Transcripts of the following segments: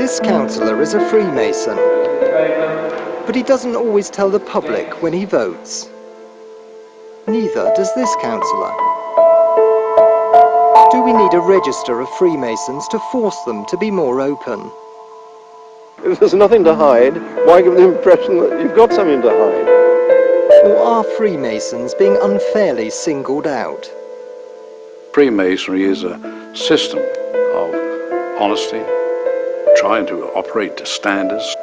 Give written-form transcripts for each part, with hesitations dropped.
This councillor is a Freemason, but he doesn't always tell the public when he votes. Neither does this councillor. Do we need a register of Freemasons to force them to be more open? If there's nothing to hide, why give the impression that you've got something to hide? Or are Freemasons being unfairly singled out? Freemasonry is a system of honesty, trying to operate to standards,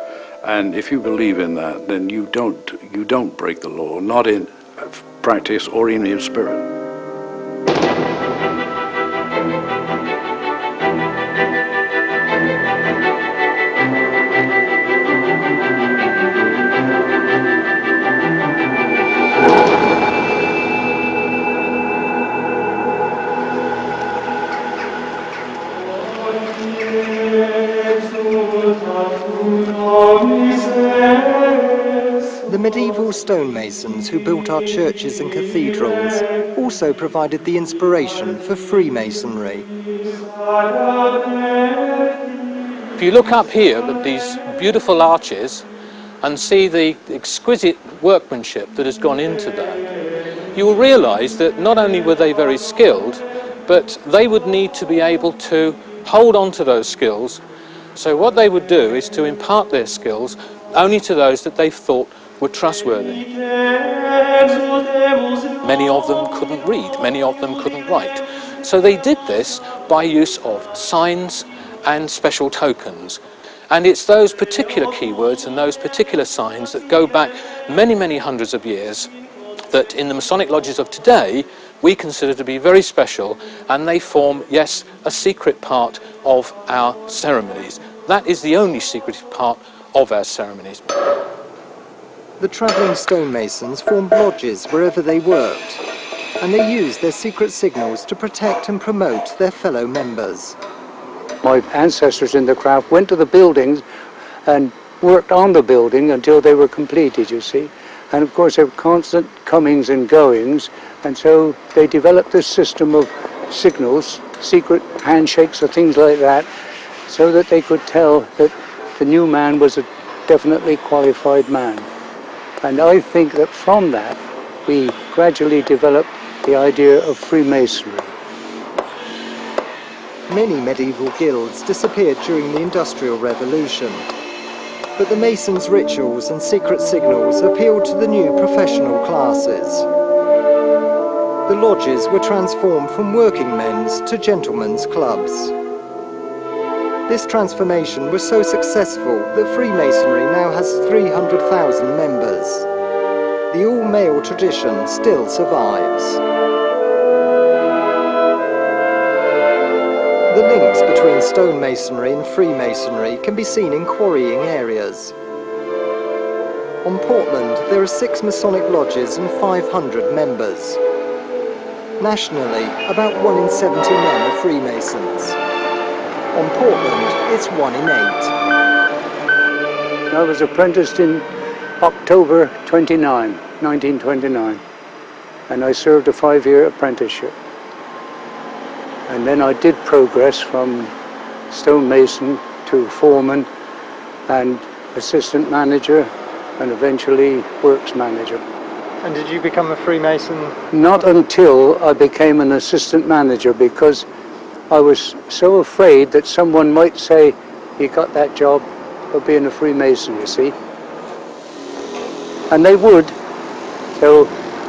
and if you believe in that, then you don't break the law, not in practice or even in spirit. The medieval stonemasons who built our churches and cathedrals also provided the inspiration for Freemasonry. If you look up here at these beautiful arches and see the exquisite workmanship that has gone into that, you will realise that not only were they very skilled, but they would need to be able to hold on to those skills. So what they would do is to impart their skills only to those that they thought were trustworthy. Many of them couldn't read, many of them couldn't write. So they did this by use of signs and special tokens. And it's those particular keywords and those particular signs that go back many, many hundreds of years that in the Masonic lodges of today we consider to be very special, and they form, yes, a secret part of our ceremonies. That is the only secretive part of our ceremonies. The travelling stonemasons formed lodges wherever they worked, and they used their secret signals to protect and promote their fellow members. My ancestors in the craft went to the buildings and worked on the building until they were completed, you see. And of course there were constant comings and goings, and so they developed this system of signals, secret handshakes or things like that, so that they could tell that the new man was a definitely qualified man. And I think that from that we gradually developed the idea of Freemasonry. Many medieval guilds disappeared during the Industrial Revolution, but the Masons' rituals and secret signals appealed to the new professional classes. The lodges were transformed from working men's to gentlemen's clubs. This transformation was so successful that Freemasonry now has 300,000 members. The all-male tradition still survives. The links between stonemasonry and Freemasonry can be seen in quarrying areas. On Portland, there are 6 Masonic lodges and 500 members. Nationally, about 1 in 70 men are Freemasons. On Portland, it's 1 in 8. I was apprenticed in October 29, 1929, and I served a 5-year apprenticeship. And then I did progress from stonemason to foreman and assistant manager and eventually works manager. And did you become a Freemason? Not until I became an assistant manager, because I was so afraid that someone might say he got that job for being a Freemason, you see. And they would, so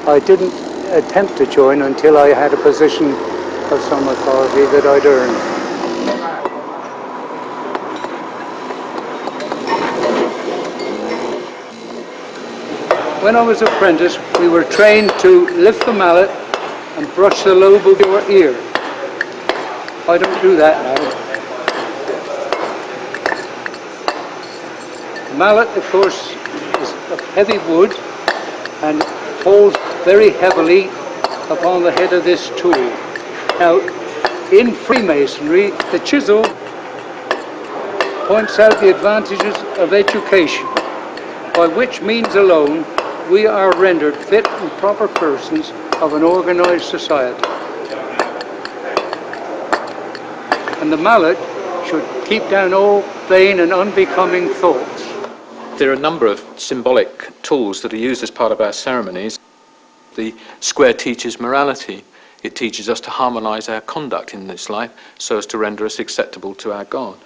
I didn't attempt to join until I had a position of some authority that I'd earned. When I was apprentice, we were trained to lift the mallet and brush the lobe of your ear. I don't do that now. The mallet, of course, is of heavy wood and falls very heavily upon the head of this tool. Now, in Freemasonry, the chisel points out the advantages of education, by which means alone we are rendered fit and proper persons of an organized society. And the mallet should keep down all vain and unbecoming thoughts. There are a number of symbolic tools that are used as part of our ceremonies. The square teaches morality. It teaches us to harmonise our conduct in this life so as to render us acceptable to our God.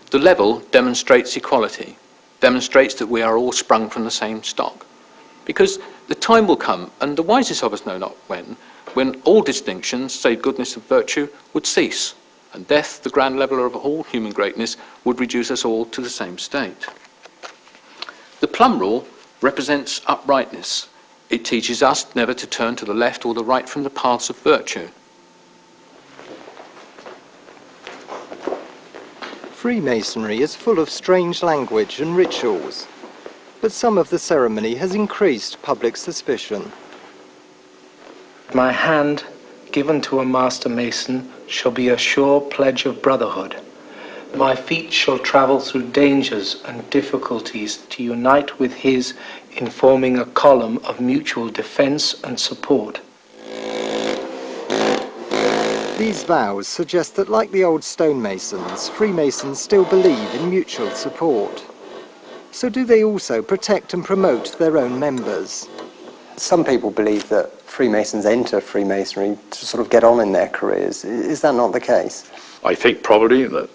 The level demonstrates equality, demonstrates that we are all sprung from the same stock. Because the time will come, and the wisest of us know not when all distinctions, save goodness and virtue, would cease, and death, the grand leveller of all human greatness, would reduce us all to the same state. The plumb rule represents uprightness. It teaches us never to turn to the left or the right from the paths of virtue. Freemasonry is full of strange language and rituals, but some of the ceremony has increased public suspicion. My hand, given to a master mason, shall be a sure pledge of brotherhood. My feet shall travel through dangers and difficulties to unite with his in forming a column of mutual defense and support. These vows suggest that, like the old stonemasons, Freemasons still believe in mutual support. So do they also protect and promote their own members? Some people believe that Freemasons enter Freemasonry to sort of get on in their careers. Is that not the case? I think probably that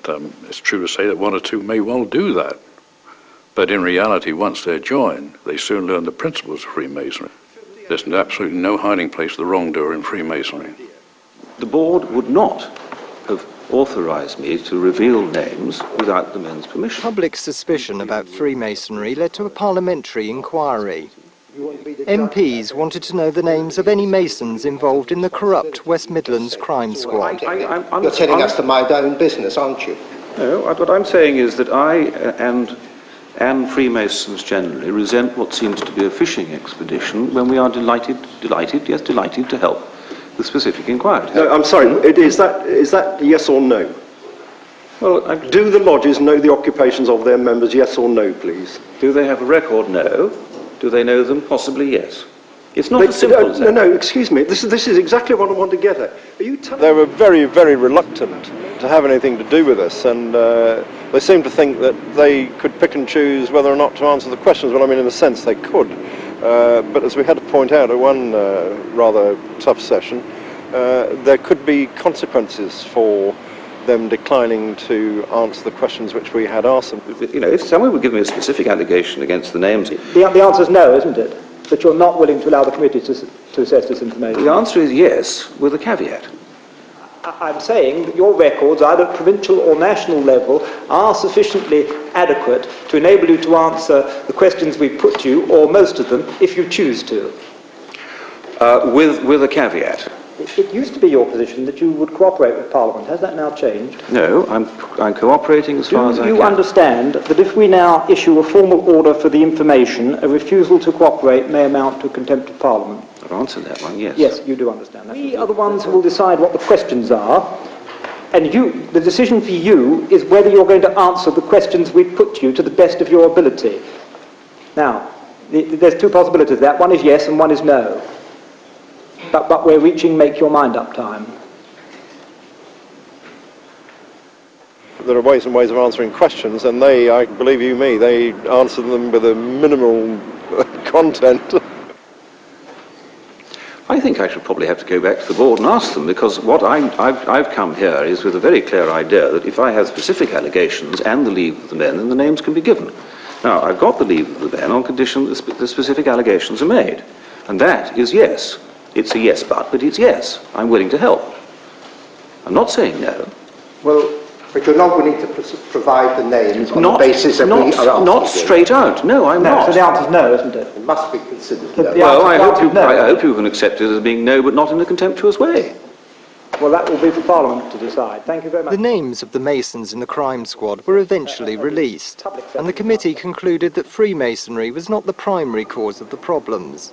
it's true to say that one or two may well do that. But in reality, once they're joined, they soon learn the principles of Freemasonry. There's absolutely no hiding place for the wrongdoer in Freemasonry. The board would not have authorised me to reveal names without the men's permission. Public suspicion about Freemasonry led to a parliamentary inquiry. MPs wanted to know the names of any Masons involved in the corrupt West Midlands crime squad. You're telling us to mind our own business, aren't you? No, what I'm saying is that I and Freemasons generally resent what seems to be a fishing expedition when we are delighted to help the specific inquiry. No, I'm sorry, is that yes or no? Well, do the lodges know the occupations of their members, yes or no, please? Do they have a record? No. Do they know them? Possibly yes. It's not as simple as that. No, excuse me, this is exactly what I want to get at. Are you telling They were very, very reluctant to have anything to do with us, and they seemed to think that they could pick and choose whether or not to answer the questions. Well, I mean, in a sense, they could. But as we had to point out at one rather tough session, there could be consequences for them declining to answer the questions which we had asked them. You know, if someone would give me a specific allegation against the names... The answer is no, isn't it? That you're not willing to allow the committee to assess this information? The answer is yes, with a caveat. I'm saying that your records, either at provincial or national level, are sufficiently adequate to enable you to answer the questions we put to you, or most of them, if you choose to. With a caveat. It used to be your position that you would cooperate with Parliament. Has that now changed? No, I'm cooperating as far as I can. Do you understand that if we now issue a formal order for the information, a refusal to cooperate may amount to contempt of Parliament? I've answered that one, yes. Yes, you do understand that. We are the ones who will decide what the questions are, and the decision for you is whether you're going to answer the questions we put to you to the best of your ability. Now, there's two possibilities of that. One is yes and one is no. But we're reaching make your mind up time. There are ways and ways of answering questions, and they, I believe you me, they answer them with a minimal content. I think I should probably have to go back to the board and ask them, because what I've come here is with a very clear idea that if I have specific allegations and the leave of the men, then the names can be given. Now, I've got the leave of the men on condition that the specific allegations are made, and that is yes. It's a yes, but it's yes. I'm willing to help. I'm not saying no. Well, but you're not willing to provide the names on the basis that we are asking. Not straight out. No, I'm not. So the answer is no, isn't it? It must be considered. Well, I hope you can accept it as being no, but not in a contemptuous way. Well, that will be for Parliament to decide. Thank you very much. The names of the Masons in the crime squad were eventually released, and the committee concluded that Freemasonry was not the primary cause of the problems.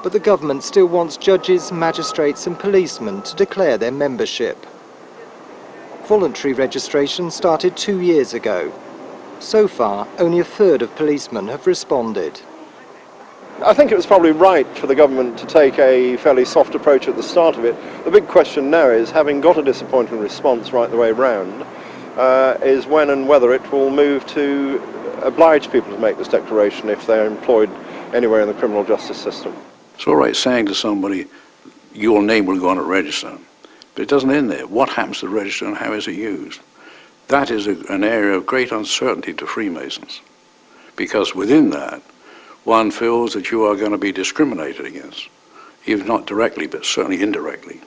But the government still wants judges, magistrates and policemen to declare their membership. Voluntary registration started 2 years ago. So far, only a third of policemen have responded. I think it was probably right for the government to take a fairly soft approach at the start of it. The big question now is, having got a disappointing response right the way round, is when and whether it will move to oblige people to make this declaration if they're employed anywhere in the criminal justice system. It's all right saying to somebody, your name will go on a register, but it doesn't end there. What happens to the register and how is it used? That is an area of great uncertainty to Freemasons, because within that, one feels that you are going to be discriminated against, if not directly, but certainly indirectly.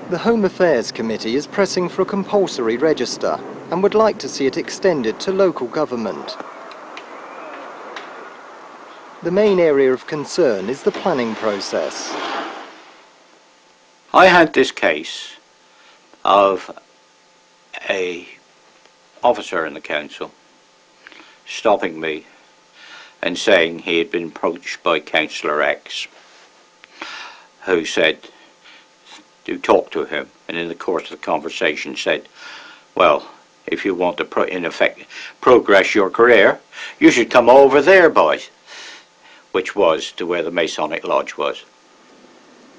The Home Affairs Committee is pressing for a compulsory register and would like to see it extended to local government. The main area of concern is the planning process. I had this case of an officer in the council stopping me and saying he had been approached by Councillor X, who said to talk to him, and in the course of the conversation said, well, if you want to, in effect, progress your career, you should come over there, boys, which was to where the Masonic Lodge was.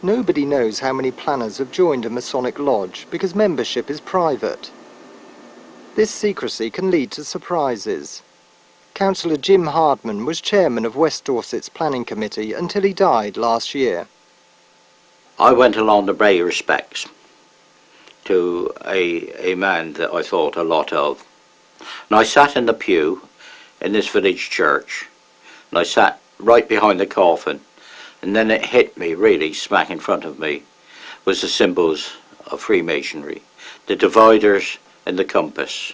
Nobody knows how many planners have joined a Masonic Lodge because membership is private. This secrecy can lead to surprises. Councillor Jim Hardman was chairman of West Dorset's planning committee until he died last year. I went along to pay respects to a man that I thought a lot of. And I sat in the pew in this village church, and I sat right behind the coffin, and then it hit me really smack in front of me was the symbols of Freemasonry, the dividers and the compass.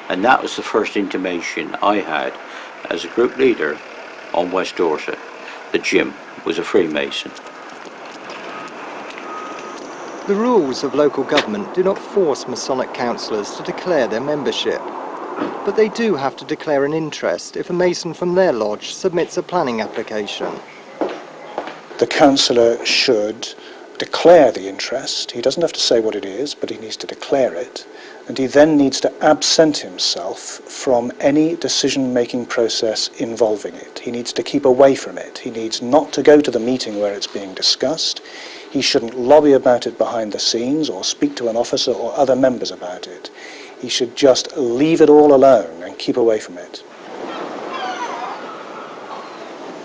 And that was the first intimation I had as a group leader on West Dorset that Jim was a Freemason. The rules of local government do not force Masonic councillors to declare their membership, but they do have to declare an interest if a Mason from their lodge submits a planning application. The councillor should declare the interest. He doesn't have to say what it is, but he needs to declare it, and he then needs to absent himself from any decision-making process involving it. He needs to keep away from it. He needs not to go to the meeting where it's being discussed. He shouldn't lobby about it behind the scenes or speak to an officer or other members about it. He should just leave it all alone and keep away from it.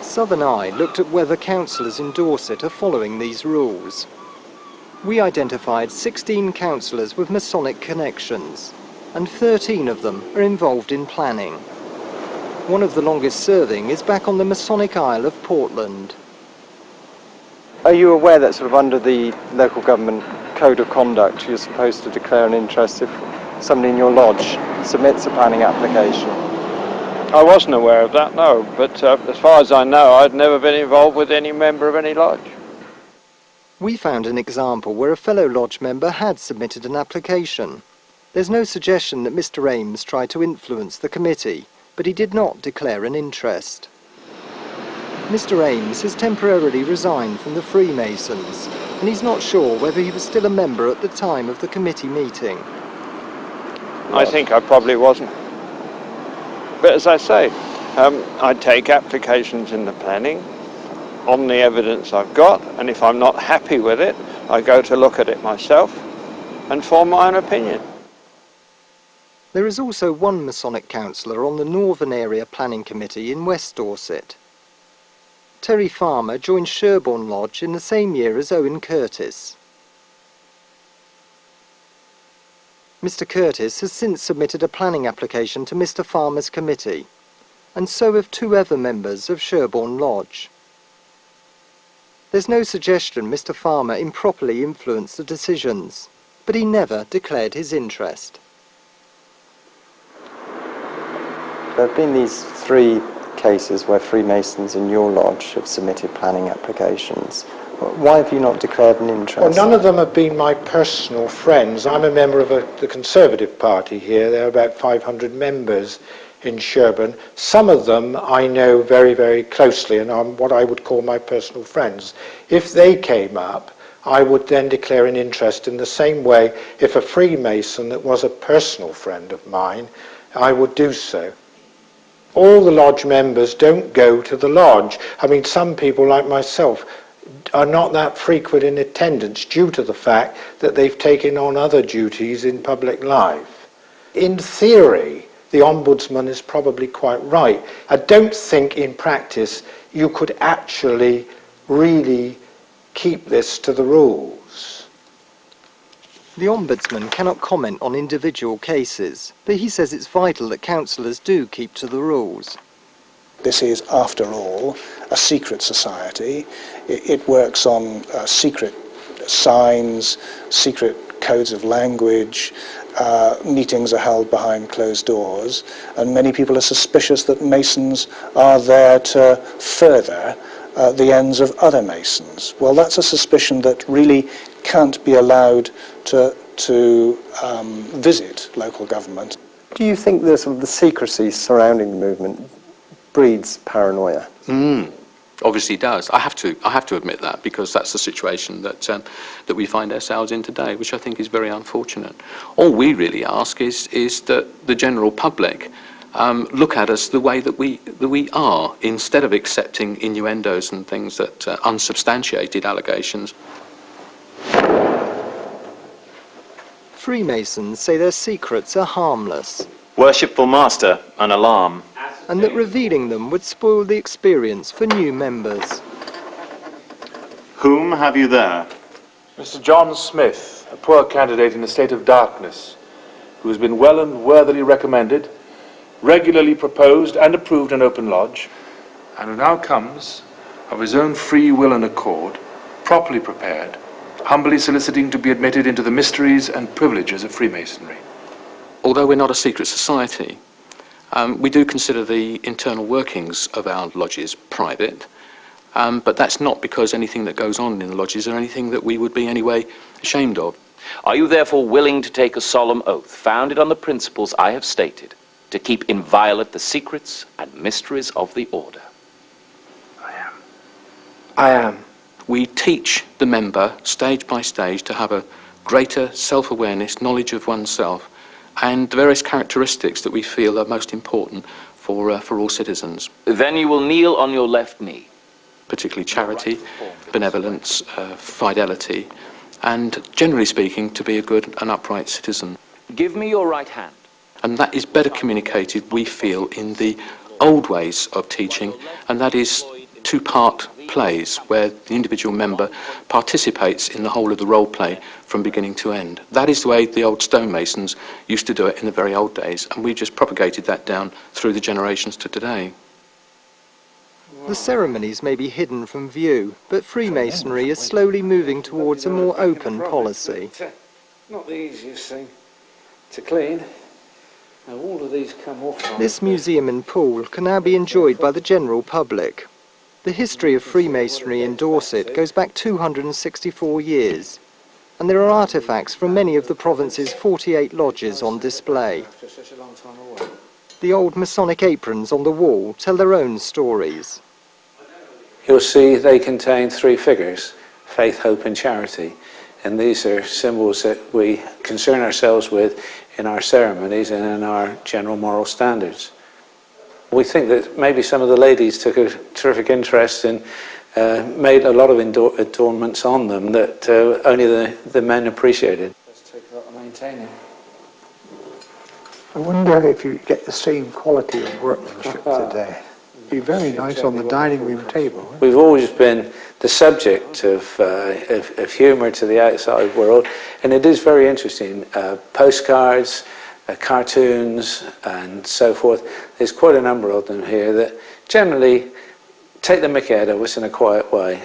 Southern Eye looked at whether councillors in Dorset are following these rules. We identified 16 councillors with Masonic connections, and 13 of them are involved in planning. One of the longest serving is back on the Masonic Isle of Portland. Are you aware that sort of under the local government code of conduct you're supposed to declare an interest if somebody in your lodge submits a planning application? I wasn't aware of that, no, but as far as I know, I'd never been involved with any member of any lodge. We found an example where a fellow lodge member had submitted an application. There's no suggestion that Mr. Ames tried to influence the committee, but he did not declare an interest. Mr. Ames has temporarily resigned from the Freemasons, and he's not sure whether he was still a member at the time of the committee meeting. I think I probably wasn't. But as I say, I take applications in the planning on the evidence I've got, and if I'm not happy with it, I go to look at it myself and form my own opinion. There is also one Masonic councillor on the Northern Area Planning Committee in West Dorset. Terry Farmer joined Sherborne Lodge in the same year as Owen Curtis. Mr. Curtis has since submitted a planning application to Mr. Farmer's committee, and so have 2 other members of Sherborne Lodge. There's no suggestion Mr. Farmer improperly influenced the decisions, but he never declared his interest. There have been these 3 cases where Freemasons in your lodge have submitted planning applications. Why have you not declared an interest? Well, none of them have been my personal friends. I'm a member of the Conservative Party here. There are about 500 members in Sherborne. Some of them I know very, very closely and are what I would call my personal friends. If they came up, I would then declare an interest in the same way if a Freemason that was a personal friend of mine, I would do so. All the lodge members don't go to the lodge. I mean, some people like myself are not that frequent in attendance due to the fact that they've taken on other duties in public life. In theory, the Ombudsman is probably quite right. I don't think in practice you could actually really keep this to the rules. The Ombudsman cannot comment on individual cases, but he says it's vital that councillors do keep to the rules. This is, after all, a secret society. It works on secret signs, secret codes of language. Meetings are held behind closed doors, and many people are suspicious that Masons are there to further the ends of other Masons. Well, that's a suspicion that really can't be allowed to visit local government. Do you think the sort of the secrecy surrounding the movement breeds paranoia? Obviously does. I have to admit that, because that's the situation that that we find ourselves in today, which I think is very unfortunate. All we really ask is that the general public look at us the way that we are, instead of accepting innuendos and things that unsubstantiated allegations. Freemasons say their secrets are harmless. Worshipful Master, an alarm. And that revealing them would spoil the experience for new members. Whom have you there? Mr. John Smith, a poor candidate in a state of darkness, who has been well and worthily recommended, regularly proposed and approved an open lodge, and who now comes, of his own free will and accord, properly prepared, humbly soliciting to be admitted into the mysteries and privileges of Freemasonry. Although we're not a secret society, we do consider the internal workings of our lodges private, but that's not because anything that goes on in the lodges or anything that we would be anyway ashamed of. Are you therefore willing to take a solemn oath, founded on the principles I have stated, to keep inviolate the secrets and mysteries of the order? I am. We teach the member, stage by stage, to have a greater self-awareness, knowledge of oneself, and the various characteristics that we feel are most important for all citizens. Then you will kneel on your left knee. Particularly charity, benevolence, fidelity, and generally speaking, to be a good and upright citizen. Give me your right hand. And that is better communicated, we feel, in the old ways of teaching, and that is two-part plays where the individual member participates in the whole of the role play from beginning to end. That is the way the old stonemasons used to do it in the very old days, and we just propagated that down through the generations to today. The ceremonies may be hidden from view, but Freemasonry is slowly moving towards a more open policy. Not the easiest thing to clean. Now all of these come off. This museum in Poole can now be enjoyed by the general public. The history of Freemasonry in Dorset goes back 264 years, and there are artefacts from many of the province's 48 lodges on display. The old Masonic aprons on the wall tell their own stories. You'll see they contain three figures: faith, hope and charity. And these are symbols that we concern ourselves with in our ceremonies and in our general moral standards. We think that maybe some of the ladies took a terrific interest and made a lot of adornments on them that only the men appreciated. Let's take a lot of maintaining. I wonder if you get the same quality of workmanship today. It'd be very nice on the dining room table. We've always been the subject of humour to the outside world, and it is very interesting. Postcards, cartoons and so forth. There's quite a number of them here that generally take the mick out of us in a quiet way,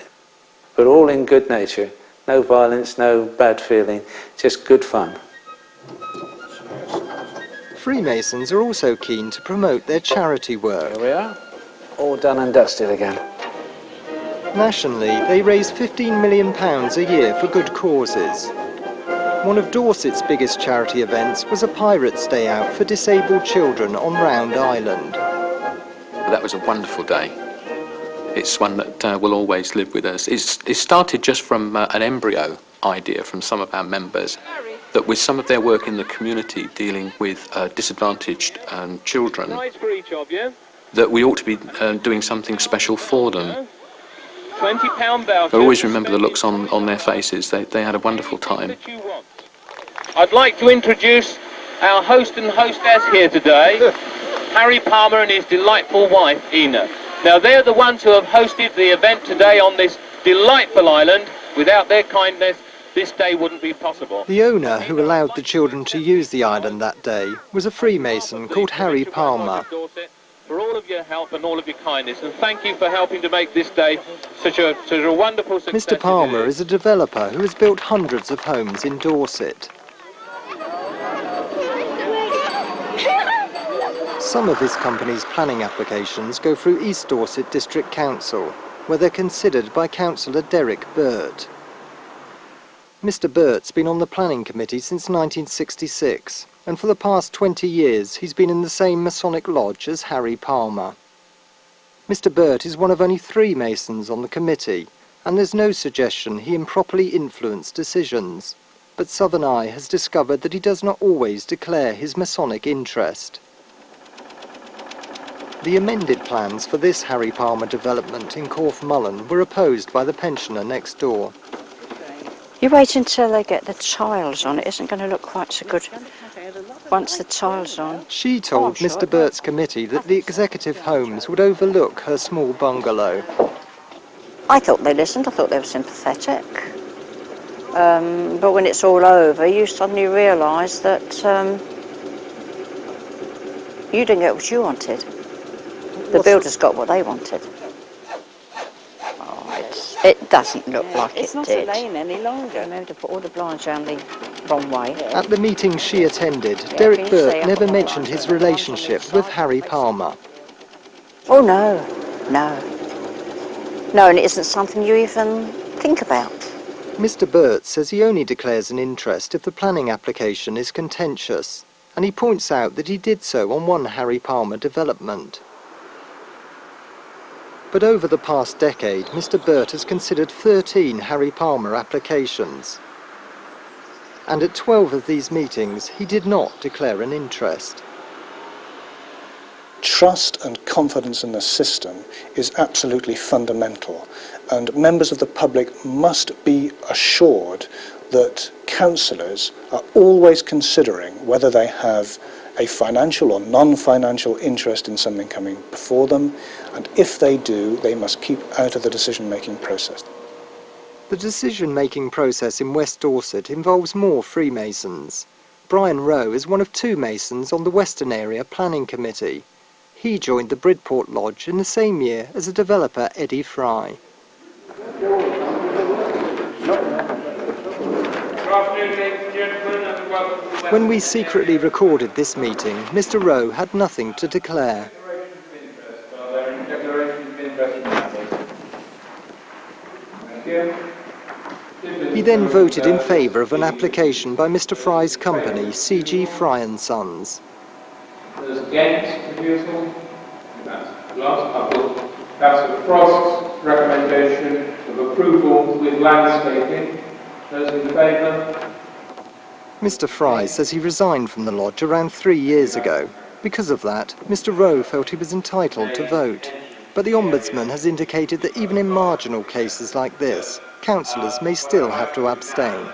but all in good nature. No violence, no bad feeling, just good fun. Freemasons are also keen to promote their charity work. Here we are, all done and dusted again. Nationally, they raise £15 million a year for good causes. One of Dorset's biggest charity events was a Pirates' Day Out for disabled children on Round Island. That was a wonderful day. It's one that will always live with us. It started just from an embryo idea from some of our members, that with some of their work in the community dealing with disadvantaged children, that we ought to be doing something special for them. £20 voucher. I always remember the looks on their faces. They had a wonderful time. I'd like to introduce our host and hostess here today, Harry Palmer and his delightful wife, Ina. Now, they're the ones who have hosted the event today on this delightful island. Without their kindness, this day wouldn't be possible. The owner who allowed the children to use the island that day was a Freemason called Harry Palmer. For all of your help and all of your kindness, and thank you for helping to make this day such a wonderful success. Mr. Palmer is a developer who has built hundreds of homes in Dorset. Some of his company's planning applications go through East Dorset District Council, where they're considered by Councillor Derek Burt. Mr. Burt's been on the planning committee since 1966, and for the past 20 years he's been in the same Masonic lodge as Harry Palmer. Mr. Burt is one of only 3 Masons on the committee, and there's no suggestion he improperly influenced decisions, but Southern Eye has discovered that he does not always declare his Masonic interest. The amended plans for this Harry Palmer development in Corfmullen were opposed by the pensioner next door. You wait until they get the tiles on. It isn't going to look quite so good once the tiles on. She told Mr. Burt's committee that the executive homes would overlook her small bungalow. I thought they listened. I thought they were sympathetic. But when it's all over, you suddenly realise that you didn't get what you wanted. The builders got what they wanted. Oh, it doesn't look like it did. It's not a lane any longer. Maybe to put all the blinds around the wrong way. At the meeting she attended, Derek Burt never mentioned his relationship with Harry Palmer. Oh no, no. No, and it isn't something you even think about. Mr. Burt says he only declares an interest if the planning application is contentious, and he points out that he did so on one Harry Palmer development. But over the past decade, Mr. Burt has considered 13 Harry Palmer applications. And at 12 of these meetings, he did not declare an interest. Trust and confidence in the system is absolutely fundamental, and members of the public must be assured that councillors are always considering whether they have a financial or non-financial interest in something coming before them, and if they do, they must keep out of the decision-making process. The decision-making process in West Dorset involves more Freemasons. Brian Rowe is one of 2 Masons on the Western Area Planning Committee. He joined the Bridport Lodge in the same year as a developer, Eddie Fry. When we secretly recorded this meeting, Mr. Rowe had nothing to declare. He then voted in favour of an application by Mr. Fry's company, C.G. Fry & Sons. Those against refusal? That's the last couple. That's the Frost's recommendation of approval with landscaping. Those in favour? Mr. Fry says he resigned from the lodge around 3 years ago. Because of that, Mr. Rowe felt he was entitled to vote. But the Ombudsman has indicated that even in marginal cases like this, councillors may still have to abstain.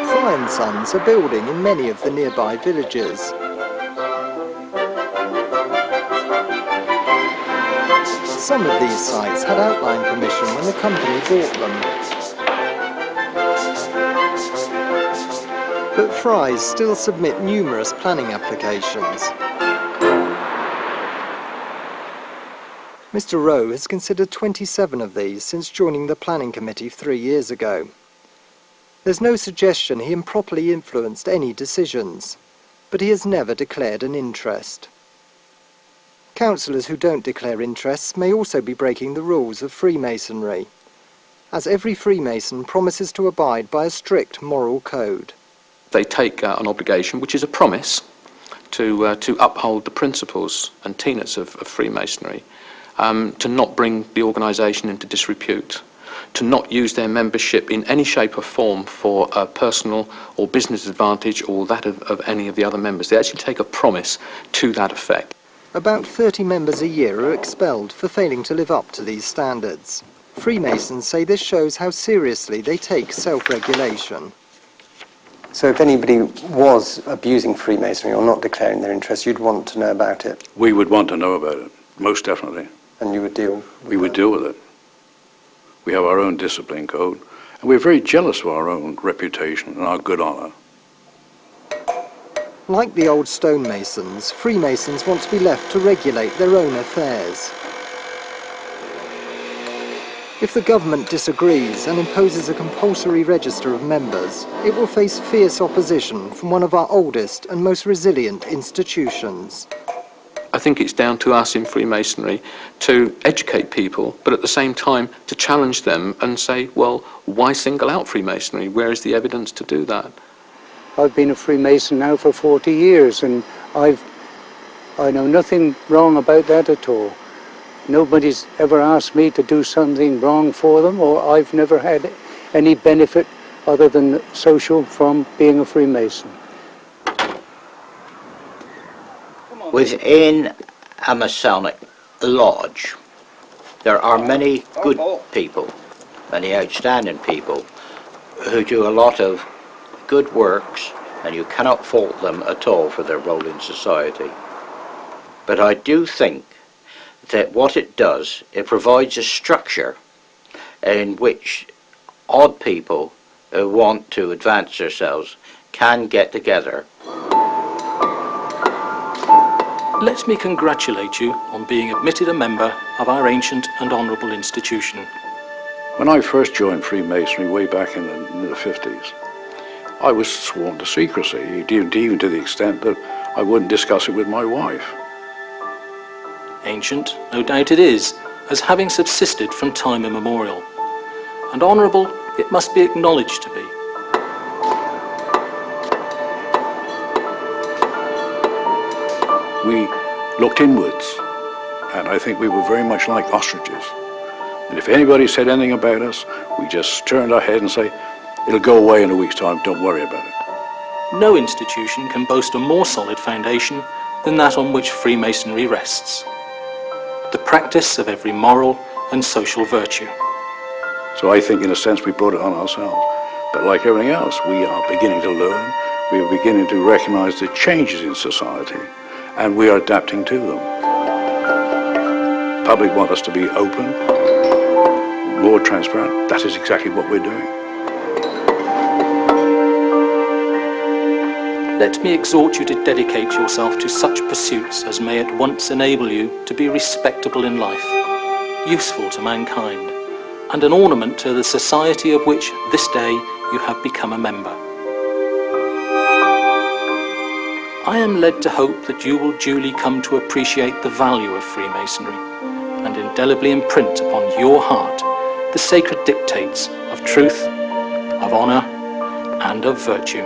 Fry & Sons are building in many of the nearby villages. Some of these sites had outline permission when the company bought them. But Fry's still submit numerous planning applications. Mr. Rowe has considered 27 of these since joining the planning committee 3 years ago. There's no suggestion he improperly influenced any decisions, but he has never declared an interest. Councillors who don't declare interests may also be breaking the rules of Freemasonry, as every Freemason promises to abide by a strict moral code. They take an obligation, which is a promise, to uphold the principles and tenets of Freemasonry, to not bring the organisation into disrepute, to not use their membership in any shape or form for a personal or business advantage or that of any of the other members. They actually take a promise to that effect. About 30 members a year are expelled for failing to live up to these standards. Freemasons say this shows how seriously they take self-regulation. So if anybody was abusing Freemasonry or not declaring their interest, you'd want to know about it? We would want to know about it, most definitely. And you would deal? We would deal with it. We have our own discipline code, and we're very jealous of our own reputation and our good honour. Like the old stonemasons, Freemasons want to be left to regulate their own affairs. If the government disagrees and imposes a compulsory register of members, it will face fierce opposition from one of our oldest and most resilient institutions. I think it's down to us in Freemasonry to educate people, but at the same time to challenge them and say, well, why single out Freemasonry? Where is the evidence to do that? I've been a Freemason now for 40 years, and I know nothing wrong about that at all. Nobody's ever asked me to do something wrong for them, or I've never had any benefit other than social from being a Freemason. Within a Masonic lodge, there are many good people, many outstanding people, who do a lot of good works, and you cannot fault them at all for their role in society. But I do think that what it does, it provides a structure in which odd people who want to advance themselves can get together. Let me congratulate you on being admitted a member of our ancient and honourable institution. When I first joined Freemasonry way back in the 50s, I was sworn to secrecy, even to the extent that I wouldn't discuss it with my wife. Ancient, no doubt it is, as having subsisted from time immemorial. And honourable it must be acknowledged to be. We looked inwards, and I think we were very much like ostriches. And if anybody said anything about us, we just turned our head and say, it'll go away in a week's time, don't worry about it. No institution can boast a more solid foundation than that on which Freemasonry rests. The practice of every moral and social virtue. So I think in a sense we brought it on ourselves. But like everything else, we are beginning to learn, we are beginning to recognize the changes in society, and we are adapting to them. The public want us to be open, more transparent. That is exactly what we're doing. Let me exhort you to dedicate yourself to such pursuits as may at once enable you to be respectable in life, useful to mankind, and an ornament to the society of which this day you have become a member. I am led to hope that you will duly come to appreciate the value of Freemasonry and indelibly imprint upon your heart the sacred dictates of truth, of honour, and of virtue.